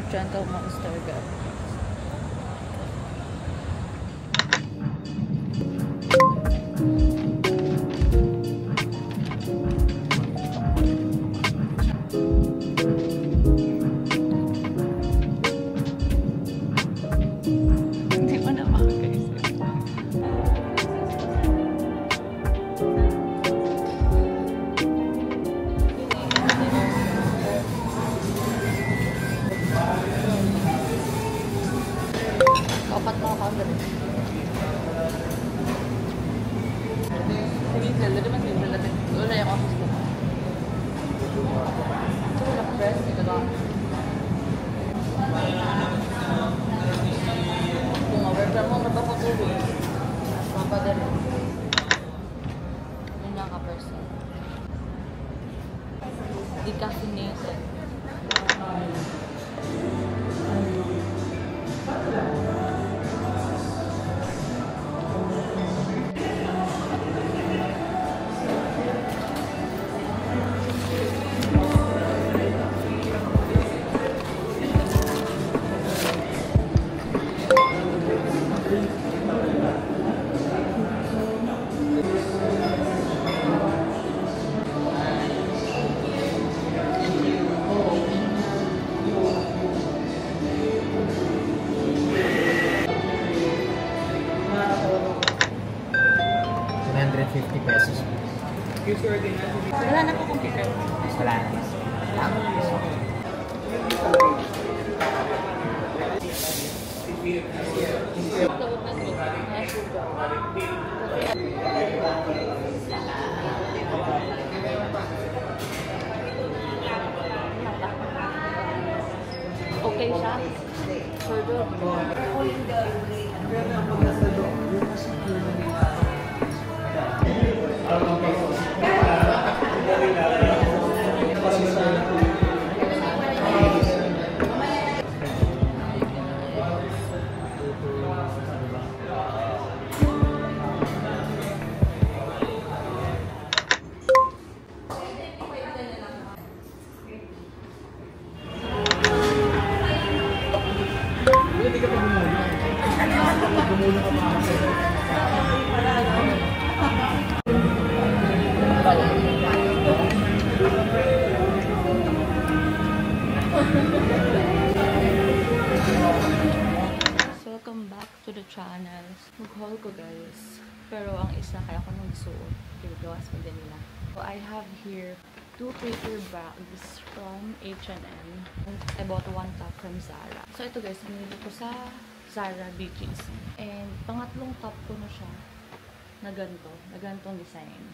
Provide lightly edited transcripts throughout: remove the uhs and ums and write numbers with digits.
Gentle Monster God. Hindi mo na makakaisip. Kapat mo ako agad. Sige, ganda naman din natin. Wala yung office ko. Ito wala ko press. Ito ba? Kung overtime mo, magpapatuloy. Mapadali. Yun lang ka-person. Decaffeinated. pesos. Wala na po computer. Wala na. Okay siya? Sure. Hindi ka pa gumulong. Gumulong ka pa. So, welcome back to the channel. Mag-haul ko guys. Pero ang isa kaya ko nang suot. Gawas ko din nila. So, I have here 2 paper bags from H&M. I bought 1 top from Zara. So, ito guys, binili ko sa Zara BGC. And pangatlong top ko na siya. na ganitong design.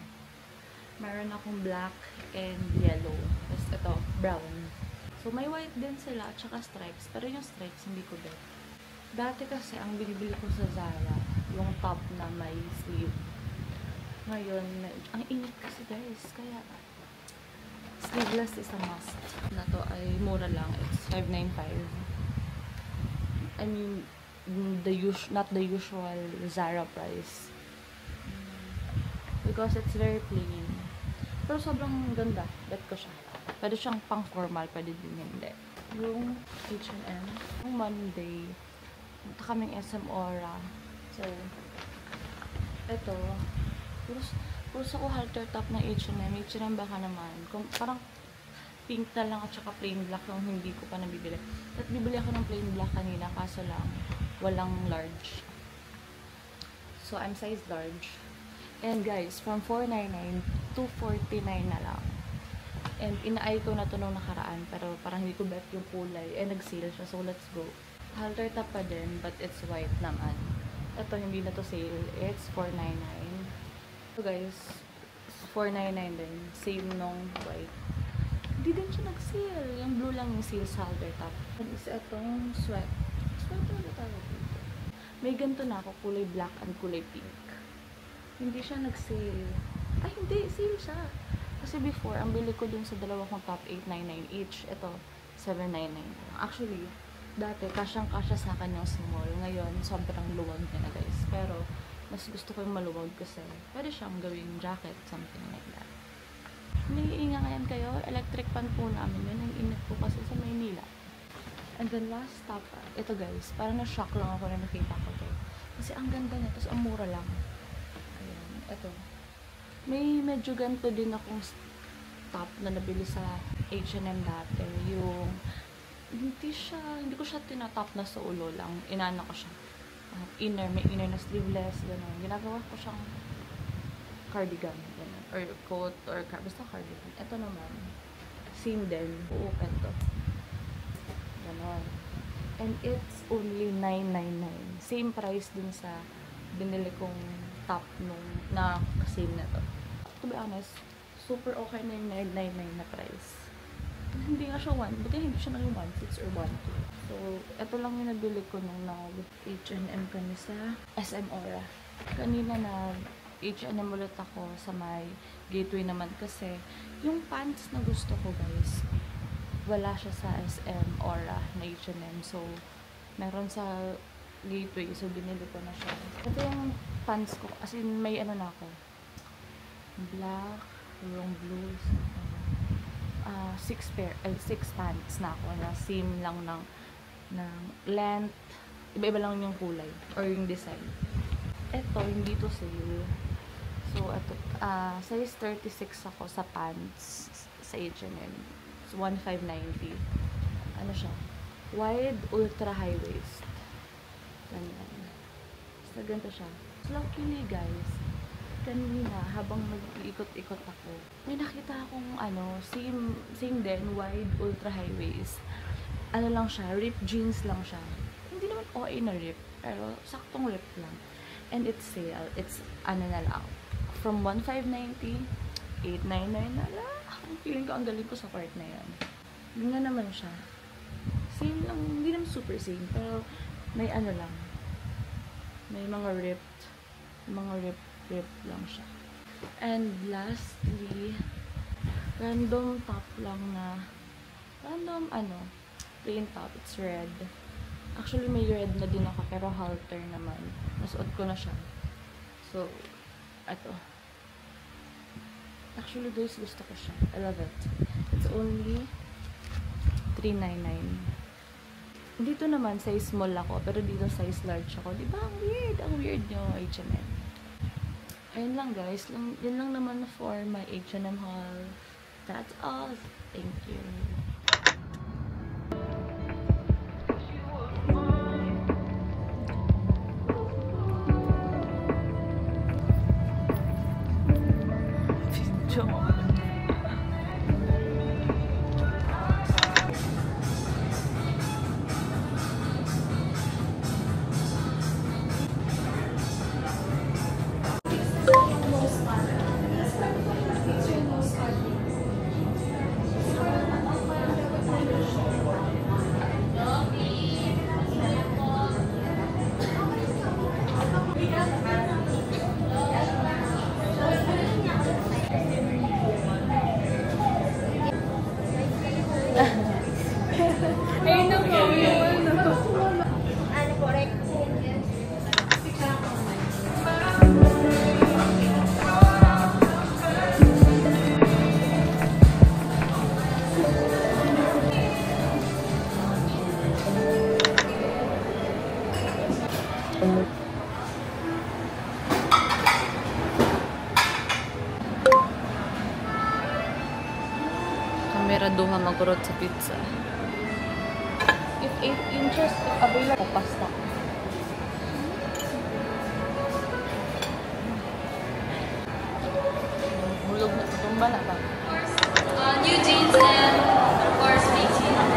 Meron akong black and yellow. Tapos ito, brown. So, may white din sila at saka stripes. Pero yung stripes, hindi ko bet. Dati kasi, ang binibili ko sa Zara, yung top na may sleeve. Ngayon, ang init kasi guys. Kaya, sleeveless is a must. Na to ay mura lang. It's $5.95. I mean, not the usual Zara price. Because it's very plain. Pero sobrang ganda. Bet ko siya. Pwede siyang pang formal, pwede din hindi. Yung H&M, yung Monday, punta kaming SM Aura. So, eto, puro ko halter top ng H&M. H&M baka naman. Kung parang pink na lang at saka plain black yung hindi ko pa nabibili. At bibili ako ng plain black kanina, kaso lang, walang large. So, I'm size large. And guys, from $4.99 to $49 na lang. And ina-eye ko na to nung nakaraan, pero parang hindi ko bet yung kulay. And nag-sale siya, so let's go. Halter top pa din, but it's white naman. Ito, hindi na to sale. It's $4.99. So guys, $4.99 din. Same nung white. Hindi din siya nag-sale. Yung blue lang yung sale sa halter top. And is itong sweat. Sweater na tawag dito. May ganito na ako, kulay black and kulay pink. Hindi siya nag-sale. Ay, hindi. Sale siya. Kasi before, ang bili ko dun sa dalawa kong top, $8.99 each. Ito, $7.99. Actually, dati, kasyang-kasya sa akin yung small. Ngayon, sobrang luwag niya na, guys. Pero, mas gusto ko yung maluwag kasi pwede siyang gawing jacket, something like that. Naiinga ngayon kayo. Electric fan po namin yun. Ang init po kasi sa Maynila. And then, last top, ito guys, parang na-shock lang ako na nakita ko to. Kasi ang ganda niya, tapos ang mura lang. Ito. May medyo ganito din akong top na nabili sa H&M dati. Yung, hindi ko siya tinatop na sa ulo lang. Inana ko siya. May inner na sleeveless, gano'n. Ginagawa ko siyang cardigan, gano'n. Or coat, or basta cardigan. Ito naman. Same din. Open to. Gano'n. And it's only $9.99. Same price din sa binili kong top nung na same na to. To be honest, super okay na yung $9.99 na price. Hindi nga siya 1, buti hindi siya naging 1.6 or 1.2. So, ito lang yung nabili ko nung H&M kami sa SM Aura. Kanina na H&M ulit ako sa may Gateway naman kasi yung pants na gusto ko guys, wala siya sa SM Aura na H&M. So, meron sa Gateway. So, binili ko na siya. Ito yung pants ko. As in, may ano na ako. Black, yung blues. 6 pants na ako na same lang ng length. Iba-iba lang yung kulay or yung design. Ito, hindi to sale. So, ito, size 36 ako sa pants sa H&M. So, $1,590. Ano siya? Wide, ultra high waist. Ganyan. So, ganito siya. So, luckily guys, kanina, habang nag-iikot-ikot ako, may nakita akong, same din, wide, ultra high waist. Ano lang siya, ripped jeans lang siya. Hindi naman OA na rip, pero saktong rip lang. And it's sale. It's, na lang, from $1,590, $899 na lang. Ang feeling ko, ang galing ko sa part na yan. Ganyan naman siya. Same lang, hindi naman super same, pero may lang. May mga ripped lang siya. And lastly, random top lang na plain top. It's red. Actually, may red na din ako, pero halter naman. Nasuot ko na siya. So, ito. Actually, guys, gusto ko siya. I love it. It's only $399. Dito naman, size small ako, pero dito size large ako. Diba? Ang weird. Ang weird nyo, H&M. Ayun lang, guys. Yun lang naman for my H&M haul. That's all. Thank you. camera duha magurot sa pizza. If 8 inches, if available, pasta. Hulog na. Tumba na ba? New jeans and of course, big jeans.